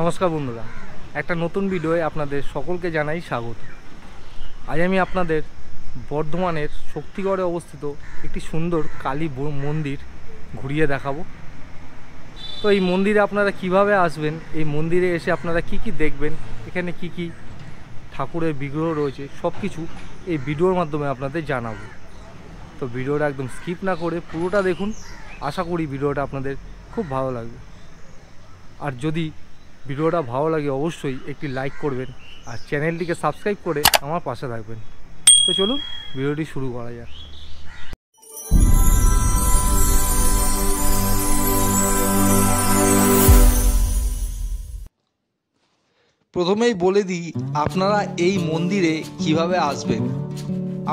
নমস্কার বন্ধুরা, একটা নতুন ভিডিওয়ে আপনাদের সকলকে জানাই স্বাগত। আজ আমি আপনাদের বর্ধমানের শক্তিগড়ে অবস্থিত একটি সুন্দর কালী মন্দির ঘুরিয়ে দেখাবো। তো এই মন্দিরে আপনারা কিভাবে আসবেন, এই মন্দিরে এসে আপনারা কি কি দেখবেন, এখানে কি কি ঠাকুরের বিগ্রহ রয়েছে, সব কিছু এই ভিডিওর মাধ্যমে আপনাদের জানাবো। তো ভিডিওটা একদম স্কিপ না করে পুরোটা দেখুন। আশা করি ভিডিওটা আপনাদের খুব ভালো লাগবে। আর যদি ভিডিওটা ভালো লাগে অবশ্যই একটি লাইক করবেন আর চ্যানেলটিকে সাবস্ক্রাইব করে আমার পাশে থাকবেন। তো চলুন ভিডিওটি শুরু করা যাক। প্রথমেই বলে দিই আপনারা এই মন্দিরে কিভাবে আসবেন।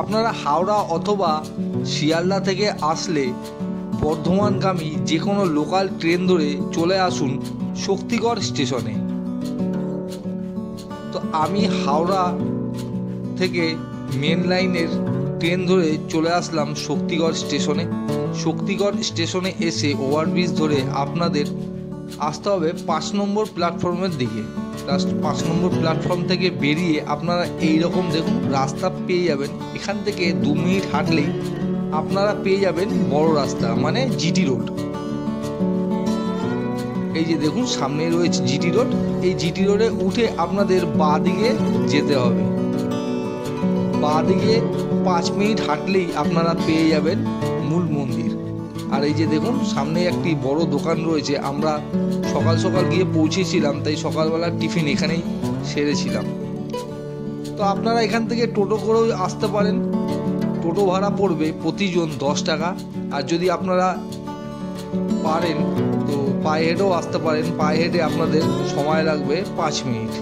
আপনারা হাওড়া অথবা শিয়ালদা থেকে আসলে বর্ধমানগামী যে কোনো লোকাল ট্রেন ধরে চলে আসুন শক্তিগড় স্টেশনে। তো আমি হাওড়া থেকে মেন লাইনের ট্রেন ধরে চলে আসলাম শক্তিগড় স্টেশনে। শক্তিগড় স্টেশনে এসে ওভারব্রিজ ধরে আপনাদের আসতে হবে 5 নম্বর প্ল্যাটফর্মের দিকে। 5 নম্বর প্ল্যাটফর্ম থেকে বেরিয়ে আপনারা এইরকম দেখুন রাস্তা পেয়ে যাবেন। এখান থেকে 2 মিনিট হাঁটলেই আপনারা পেয়ে যাবেন বড় রাস্তা, মানে জিটি রোড। এই যে দেখুন সামনে রয়েছে জিটি রোড। এই জিটি রোডে উঠে আপনাদের বাঁ দিকে যেতে হবে। বাঁ দিকে 5 মিনিট হাঁটলেই আপনারা পেয়ে যাবেন মূল মন্দির। আর এই যে দেখুন সামনে একটি বড় দোকান রয়েছে। আমরা সকাল সকাল গিয়ে পৌঁছেছিলাম, তাই সকালবেলা টিফিন এখানেই সেরেছিলাম। তো আপনারা এখান থেকে টোটো করেও আসতে পারেন। টোটো ভাড়া পড়বে প্রতিজন 10 টাকা। আর যদি আপনারা পারেন তো পায়ে হেঁটেও আসতে পারেন। পায়ে হেঁটে আপনাদের সময় লাগবে 5 মিনিট।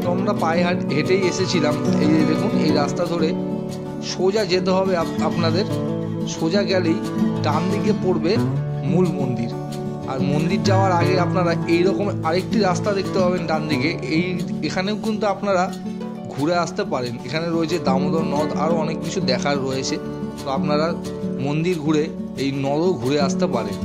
তো আমরা পায়ে হেঁটেই এসেছিলাম। এই যে দেখুন এই রাস্তা ধরে সোজা যেতে হবে আপনাদের। সোজা গেলেই ডান দিকে পড়বে মূল মন্দির। আর মন্দির যাওয়ার আগে আপনারা এইরকম আরেকটি রাস্তা দেখতে পাবেন ডান দিকে। এখানেও কিন্তু আপনারা ঘুরে আসতে পারেন। এখানে রয়েছে দামোদর নদ, আরও অনেক কিছু দেখার রয়েছে। তো আপনারা মন্দির ঘুরে এই নদও ঘুরে আসতে পারেন।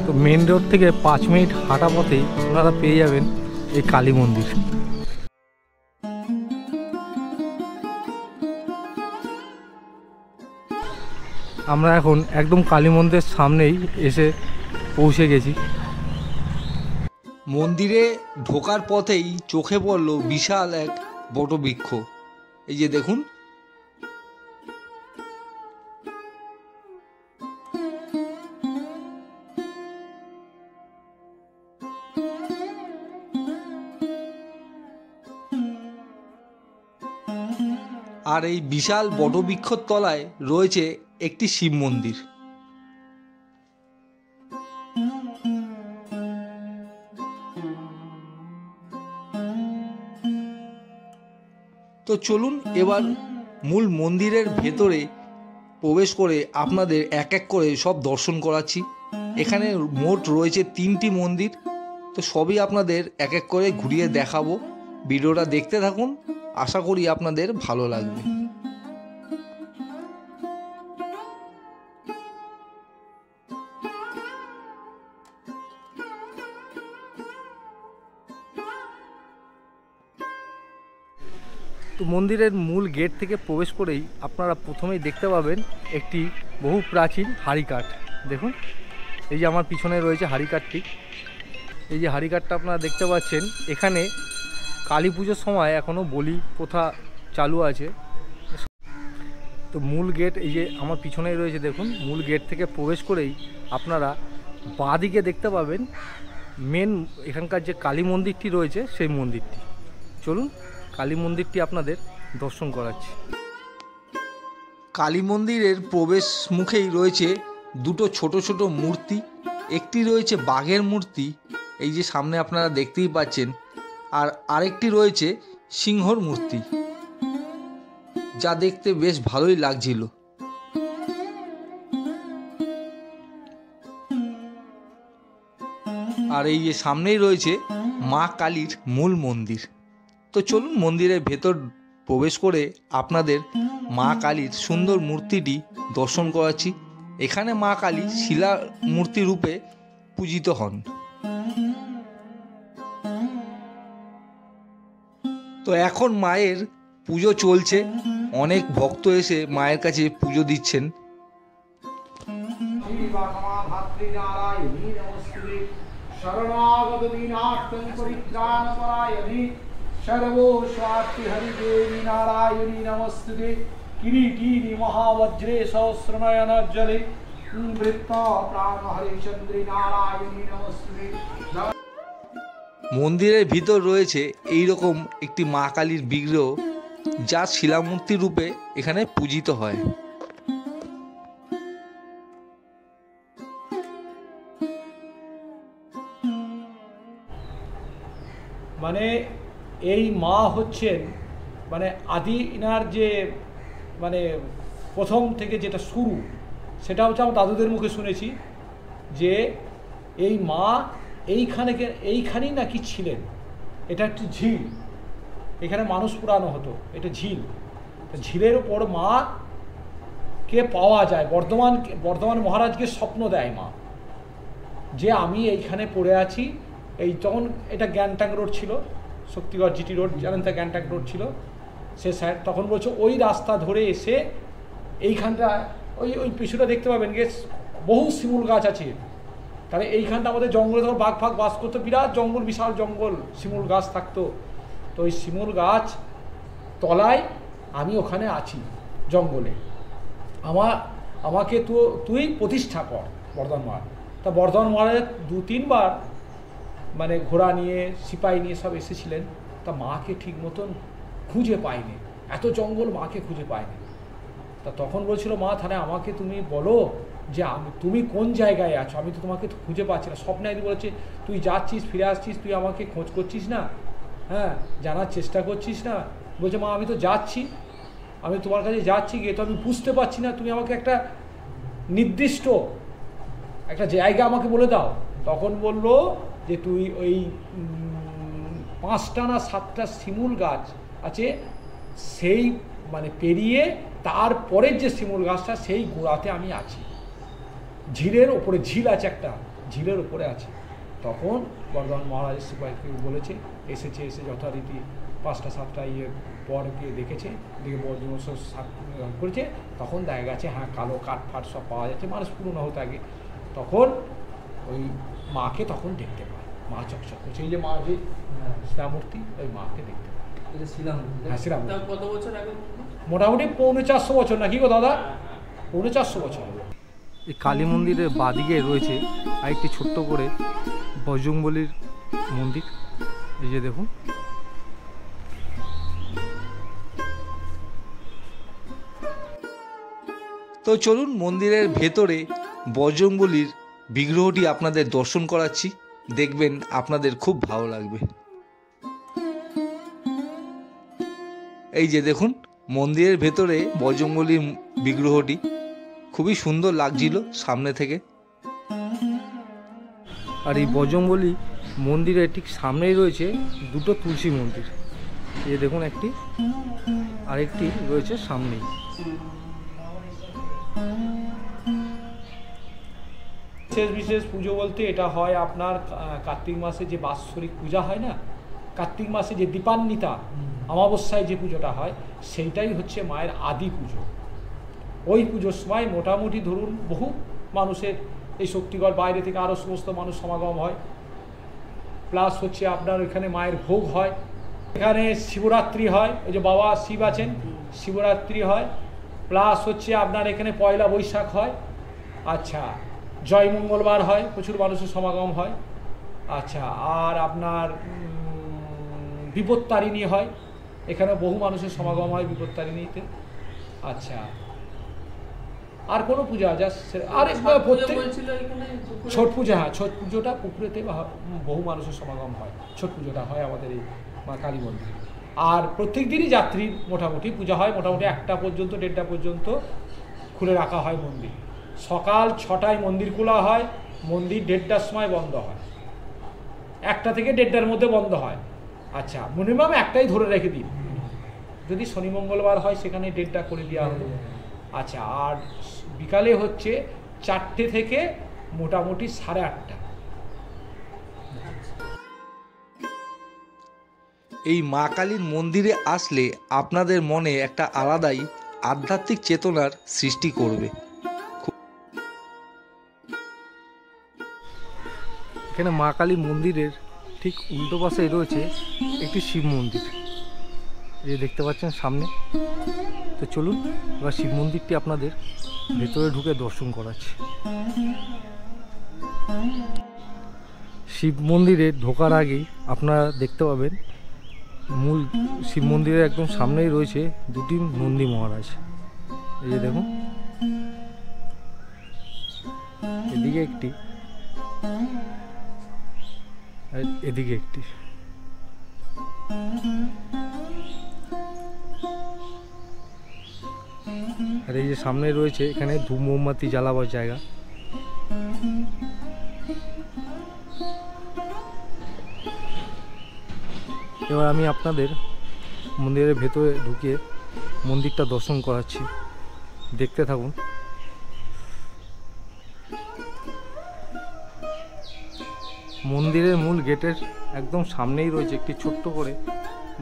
তো মেন রোড থেকে 5 মিনিট হাঁটা পথেই আপনারা পেয়ে যাবেন এই কালী মন্দির। আমরা এখন একদম কালী মন্দিরের সামনেই এসে পৌঁছে গেছি। মন্দিরে ঢোকার পথেই চোখে পড়ল বিশাল এক বটবৃক্ষ। এই যে দেখুন আর এই বিশাল বটবৃক্ষর তলায় রয়েছে একটি শিব মন্দির। তো চলুন এবার মূল মন্দিরের ভেতরে প্রবেশ করে আপনাদের এক এক করে সব দর্শন করাচ্ছি। এখানে মোট রয়েছে 3টি মন্দির। তো সবই আপনাদের এক এক করে ঘুরিয়ে দেখাবো। ভিডিওটা দেখতে থাকুন, আশা করি আপনাদের ভালো লাগবে। তো মন্দিরের মূল গেট থেকে প্রবেশ করেই আপনারা প্রথমেই দেখতে পাবেন একটি বহু প্রাচীন হাড়িকাঠ। দেখুন এই যে আমার পিছনে রয়েছে হাড়িকাঠটি। এই যে হাড়িকাঠটা আপনারা দেখতে পাচ্ছেন, এখানে কালী পুজোর সময় এখনও বলি প্রথা চালু আছে। তো মূল গেট এই যে আমার পিছনেই রয়েছে। দেখুন মূল গেট থেকে প্রবেশ করেই আপনারা বাঁ দিকে দেখতে পাবেন মেন এখানকার যে কালী মন্দিরটি রয়েছে সেই মন্দিরটি। চলুন কালী মন্দিরটি আপনাদের দর্শন করাচ্ছি। কালী মন্দিরের প্রবেশ মুখেই রয়েছে দুটো ছোট ছোট মূর্তি। একটি রয়েছে বাঘের মূর্তি, এই যে সামনে আপনারা দেখতেই পাচ্ছেন। আর আরেকটি রয়েছে সিংহর মূর্তি, যা দেখতে বেশ ভালোই লাগছিল। আর এই যে সামনেই রয়েছে মা কালীর মূল মন্দির। তো চলুন মন্দিরের ভেতর প্রবেশ করে আপনাদের মা কালীর সুন্দর মূর্তিটি দর্শন করাচ্ছি। এখানে মা কালী শিলা মূর্তি রূপে পূজিত হন। তো এখন মায়ের পুজো চলছে, অনেক ভক্ত এসে মায়ের কাছে পুজো দিচ্ছেন। কিরীটিনি মহাবজ্রে সহস্রনয়নজ্জলে বৃত্ত প্রাণ হরিচন্দ্রী নারায়ণী নমস্তুতে। মন্দিরের ভিতর রয়েছে এই রকম একটি মা কালীর বিগ্রহ, যা শিলামূর্তি রূপে এখানে পূজিত হয়। মানে এই মা হচ্ছেন মানে আদি ইনার যে মানে প্রথম থেকে যেটা শুরু, সেটা হচ্ছে আমার দাদুদের মুখে শুনেছি যে এই মা এইখানেই নাকি ছিলেন। এটা একটি ঝিল, এখানে মানুষ পুরানো হতো, এটা ঝিল। ঝিলের ওপর মা কে পাওয়া যায়। বর্ধমান মহারাজকে স্বপ্ন দেয় মা যে আমি এইখানে পড়ে আছি। এই তখন এটা গ্যাংটক রোড ছিল, শক্তিগড় জিটি রোড জানেন তো, গ্যাংটক রোড ছিল সে সাইড। তখন বলছে ওই রাস্তা ধরে এসে এইখানটা ওই পিছুটা দেখতে পাবেন গিয়ে বহু শিমুল গাছ আছে। তাহলে এইখানটা আমাদের জঙ্গলে তখন বাঘ ফাঘ বাস করতো, বিরাট জঙ্গল, বিশাল জঙ্গল, শিমুল গাছ থাকতো। তো ওই শিমুল গাছ তলায় আমি ওখানে আছি জঙ্গলে, আমাকে তুই প্রতিষ্ঠা কর বর্ধমান মহারাজ। তা বর্ধমান মহারাজ 2-3 বার মানে ঘোড়া নিয়ে সিপাহি নিয়ে সব এসেছিলেন। তা মাকে ঠিক মতন খুঁজে পায়নি, এত জঙ্গল মাকে খুঁজে পায়নি। তা তখন বলছিল মা তাহলে আমাকে তুমি বলো যে তুমি কোন জায়গায় আছো, আমি তো তোমাকে খুঁজে পাচ্ছি না। স্বপ্নে একদিন বলেছে তুই যাচ্ছিস ফিরে আসছিস, তুই আমাকে খোঁজ করছিস না, হ্যাঁ জানার চেষ্টা করছিস না। বলছে মা আমি তো যাচ্ছি, আমি তোমার কাছে যাচ্ছি, গিয়ে তো আমি বুঝতে পারছি না, তুমি আমাকে একটা নির্দিষ্ট একটা জায়গা আমাকে বলে দাও। তখন বলল যে তুই ওই 5টা না 7টা শিমুল গাছ আছে, সেই মানে পেরিয়ে তারপরের যে শিমুল গাছটা সেই গোড়াতে আমি আছি, ঝিলের ওপরে, ঝিল আছে একটা, ঝিলের ওপরে আছে। তখন বর্ধমান মহারাজের সিপাহীকে বলেছে, এসে যথারীতি 5টা 7টা পর গিয়ে দেখেছে, দেখে বর্ধমান করেছে। তখন দেখা গেছে হ্যাঁ কালো কাঠ ফাট সব পাওয়া যাচ্ছে, মানুষ পুরনো হতো আগে। তখন ওই মাকে তখন দেখতে পায়, মা চকচক করছে, এই যে মা যে শিলামূর্তি, ওই মাকে দেখতে পায়। হ্যাঁ শিলামূর্তি। কত বছর আগে? মোটামুটি 450 বছর নাকি গো দাদা, 450 বছর। এই কালী মন্দিরের বাদিকে রয়েছে আরেকটি ছোট্ট করে বজরংবলীর মন্দির, এই যে দেখুন। তো চলুন মন্দিরের ভেতরে বজরংবলীর বিগ্রহটি আপনাদের দর্শন করাচ্ছি, দেখবেন আপনাদের খুব ভালো লাগবে। এই যে দেখুন মন্দিরের ভেতরে বজরংবলীর বিগ্রহটি খুবই সুন্দর লাগছিল সামনে থেকে। আর এই বজরংবলী মন্দিরের ঠিক সামনেই রয়েছে 2টো তুলসী মন্দির, এই দেখুন একটি, আরেকটি রয়েছে সামনেই। বিশেষ পুজো বলতে এটা হয় আপনার কার্তিক মাসে যে বাৎসরিক পূজা হয় না, কার্তিক মাসে যে দীপান্বিতা অমাবস্যায় যে পুজোটা হয়, সেইটাই হচ্ছে মায়ের আদি পুজো। ওই পুজোর সময় মোটামুটি ধরুন বহু মানুষের এই শক্তিগড় বাইরে থেকে আরও সমস্ত মানুষ সমাগম হয়, প্লাস হচ্ছে আপনার এখানে মায়ের ভোগ হয়, এখানে শিবরাত্রি হয়, ওই যে বাবা শিব আছেন, শিবরাত্রি হয়, প্লাস হচ্ছে আপনার এখানে পয়লা বৈশাখ হয়, আচ্ছা জয় মঙ্গলবার হয়, প্রচুর মানুষের সমাগম হয়, আচ্ছা আর আপনার বিপত্তারিণী হয়, এখানে বহু মানুষের সমাগম হয় বিপত্তারিণীতে। আচ্ছা আর কোনো পূজা যা আর প্রত্যেক ছট পূজা, হ্যাঁ ছট পুজোটা পুকুরেতে বহু মানুষের সমাগম হয়, ছট পুজোটা হয় আমাদের এই মা কালী মন্দিরে। আর প্রত্যেক দিনই যাত্রীর মোটামুটি পূজা হয়, মোটামুটি 1টা পর্যন্ত 1:30টা পর্যন্ত খুলে রাখা হয় মন্দির। সকাল 6টায় মন্দির খোলা হয়, মন্দির 1:30টার সময় বন্ধ হয়, 1টা থেকে 1:30টার মধ্যে বন্ধ হয়। আচ্ছা মিনিমাম 1টাই ধরে রেখে দিন, যদি শনি মঙ্গলবার হয় সেখানে ডেটটা করে দেওয়া হলো। আচ্ছা, আর বিকালে হচ্ছে 4টে থেকে মোটামুটি 8:30। এই মা কালীর মন্দিরে আসলে আপনাদের মনে একটা আলাদাই আধ্যাত্মিক চেতনার সৃষ্টি করবে। এখানে মা কালী মন্দিরের ঠিক উল্টো পাশেই রয়েছে একটি শিব মন্দির, এই দেখতে পাচ্ছেন সামনে। তো চলুন এবার শিব মন্দিরটি আপনাদের ভেতরে ঢুকে দর্শন করাচ্ছি। শিব মন্দিরে ঢোকার আগেই আপনারা দেখতে পাবেন মূল শিব মন্দিরের একদম সামনেই রয়েছে দুটি নন্দী মহারাজ। এই যে দেখুন, এদিকে একটি আর এদিকে একটি। আর এই যে সামনে রয়েছে এখানে ধূপ মোমবাতি জ্বালাবার জায়গা। এবার আমি আপনাদের মন্দিরের ভেতরে ঢুকিয়ে মন্দিরটা দর্শন করাচ্ছি, দেখতে থাকুন। মন্দিরের মূল গেটের একদম সামনেই রয়েছে একটি ছোট্ট করে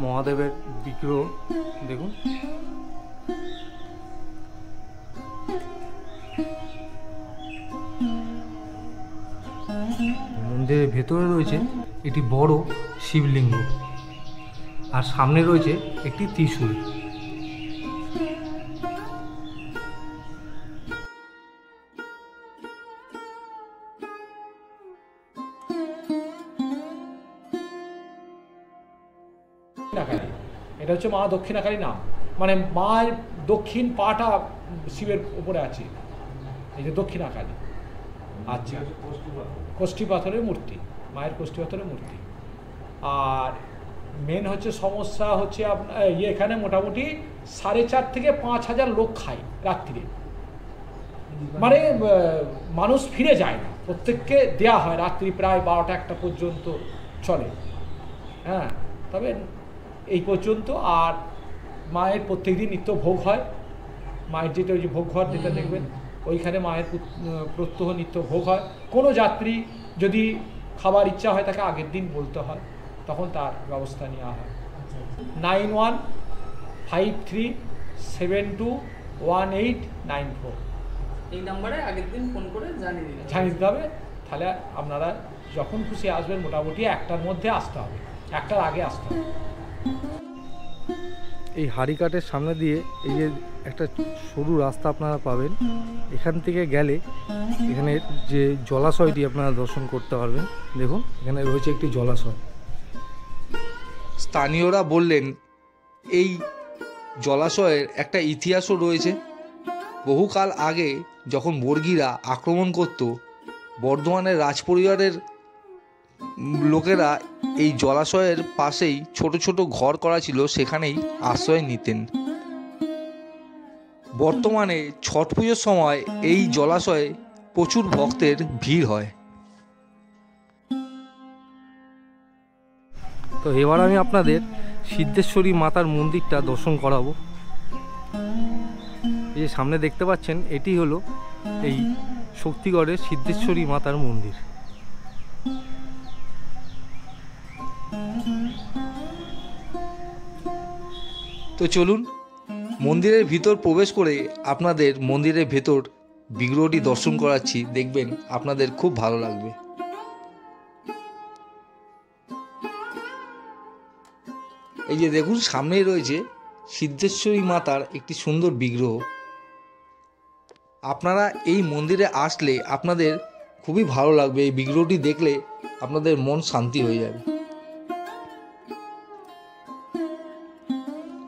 মহাদেবের বিগ্রহ, দেখুন। মন্দিরের ভেতরে রয়েছে একটি বড় শিবলিঙ্গ, আর সামনে রয়েছে একটি ত্রিশূল। এটা হচ্ছে মা দক্ষিণাকালী নাম, মানে মায়ের দক্ষিণ পাটা শিবের উপরে আছে, এই যে দক্ষিণাকালী। আচ্ছা, কোষ্ঠী পাথরের মূর্তি, মায়ের কোষ্ঠী পাথরের মূর্তি। আর মেন হচ্ছে সমস্যা হচ্ছে আপনার এখানে মোটামুটি 4.5 থেকে 5,000 লোক খায় রাত্রিরে, মানে মানুষ ফিরে যায় না, প্রত্যেককে দেয়া হয় রাত্রি প্রায় 12টা-1টা পর্যন্ত চলে। হ্যাঁ, তবে এই পর্যন্ত। আর মায়ের প্রত্যেকদিন নিত্য ভোগ হয়, মায়ের যেটা ওই যে ভোগ ঘর যেটা দেখবেন ওইখানে মায়ের প্রত্যহ নিত্য ভোগ হয়। কোনো যাত্রী যদি খাবার ইচ্ছা হয় তাকে আগের দিন বলতে হয়, তখন তার ব্যবস্থা নেওয়া হয়। 9153721894 এই নাম্বারে আগের দিন ফোন করে জানিয়ে দিতে হবে। তাহলে আপনারা যখন খুশি আসবেন, মোটামুটি 1টার মধ্যে আসতে হবে, 1টার আগে আসতে হবে। এই হাড়িকাটের সামনে দিয়ে এই যে একটা সরু রাস্তা আপনারা পাবেন, এখান থেকে গেলে এখানে যে জলাশয়টি আপনারা দর্শন করতে পারবেন। দেখুন এখানে রয়েছে একটি জলাশয়। স্থানীয়রা বললেন এই জলাশয়ের একটা ইতিহাসও রয়েছে। বহুকাল আগে যখন বর্গীরা আক্রমণ করত, বর্ধমানের রাজপরিবারের লোকেরা এই জলাশয়ের পাশেই ছোট ছোট ঘর করা ছিল, সেখানেই আশ্রয় নিতেন। বর্তমানে ছট পুজোর সময় এই জলাশয়ে প্রচুর ভক্তের ভিড় হয়। তো এবার আমি আপনাদের সিদ্ধেশ্বরী মাতার মন্দিরটা দর্শন করাবো। এই সামনে দেখতে পাচ্ছেন এটি হলো এই শক্তিগড়ের সিদ্ধেশ্বরী মাতার মন্দির। তো চলুন মন্দিরের ভিতর প্রবেশ করে আপনাদের মন্দিরের ভেতর বিগ্রহটি দর্শন করাচ্ছি, দেখবেন আপনাদের খুব ভালো লাগবে। এই যে দেখুন সামনেই রয়েছে সিদ্ধেশ্বরী মাতার একটি সুন্দর বিগ্রহ। আপনারা এই মন্দিরে আসলে আপনাদের খুবই ভালো লাগবে, এই বিগ্রহটি দেখলে আপনাদের মন শান্তি হয়ে যাবে।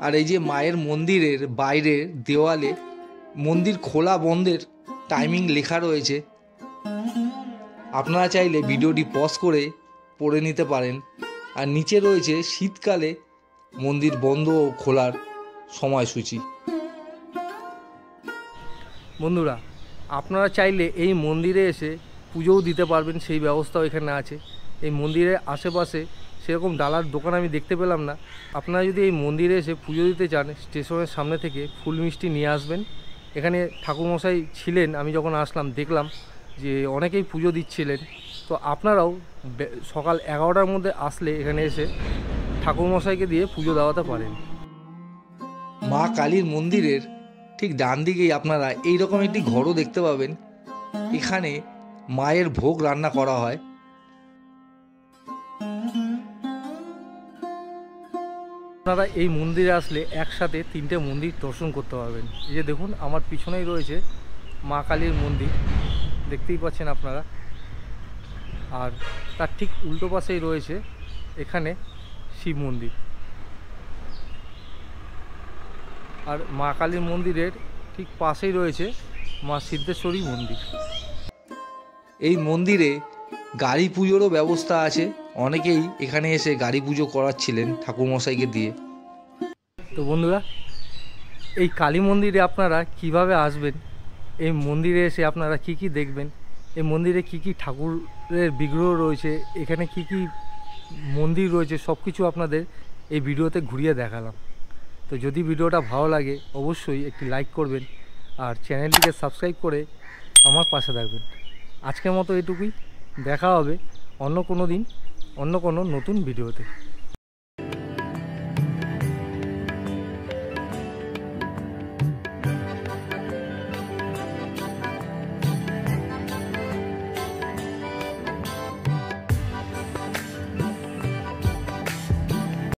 আর এই যে মায়ের মন্দিরের বাইরের দেওয়ালে মন্দির খোলা বন্ধের টাইমিং লেখা রয়েছে, আপনারা চাইলে ভিডিওটি পজ করে পড়ে নিতে পারেন। আর নিচে রয়েছে শীতকালে মন্দির বন্ধ ও খোলার সময়সূচি। বন্ধুরা, আপনারা চাইলে এই মন্দিরে এসে পুজোও দিতে পারবেন, সেই ব্যবস্থাও এখানে আছে। এই মন্দিরের আশেপাশে সেরকম ডালার দোকান আমি দেখতে পেলাম না। আপনারা যদি এই মন্দিরে এসে পুজো দিতে চান, স্টেশনের সামনে থেকে ফুল মিষ্টি নিয়ে আসবেন। এখানে ঠাকুরমশাই ছিলেন, আমি যখন আসলাম দেখলাম যে অনেকেই পুজো দিচ্ছিলেন। তো আপনারাও সকাল 11টার মধ্যে আসলে এখানে এসে ঠাকুরমশাইকে দিয়ে পুজো দেওয়াতে পারেন। মা কালীর মন্দিরের ঠিক ডান দিকেই আপনারা এইরকম একটি ঘরও দেখতে পাবেন। এখানে মায়ের ভোগ রান্না করা হয়। আপনারা এই মন্দিরে আসলে একসাথে 3টে মন্দির দর্শন করতে পারবেন। এই যে দেখুন আমার পিছনেই রয়েছে মা কালীর মন্দির, দেখতেই পাচ্ছেন আপনারা। আর তার ঠিক উল্টো পাশেই রয়েছে এখানে শিব মন্দির। আর মা কালীর মন্দিরের ঠিক পাশেই রয়েছে মা সিদ্ধেশ্বরী মন্দির। এই মন্দিরে গাড়ি পুজোরও ব্যবস্থা আছে। অনেকেই এখানে এসে গাড়ি পুজো করাচ্ছিলেন ঠাকুরমশাইকে দিয়ে। তো বন্ধুরা, এই কালী মন্দিরে আপনারা কিভাবে আসবেন, এই মন্দিরে এসে আপনারা কি কি দেখবেন, এই মন্দিরে কি কি ঠাকুরের বিগ্রহ রয়েছে, এখানে কি কি মন্দির রয়েছে, সব কিছু আপনাদের এই ভিডিওতে ঘুরিয়ে দেখালাম। তো যদি ভিডিওটা ভালো লাগে অবশ্যই একটি লাইক করবেন আর চ্যানেলটিকে সাবস্ক্রাইব করে আমার পাশে থাকবেন। আজকের মতো এটুকুই, দেখা হবে অন্য কোনো দিন অন্য কোনো নতুন ভিডিওতে।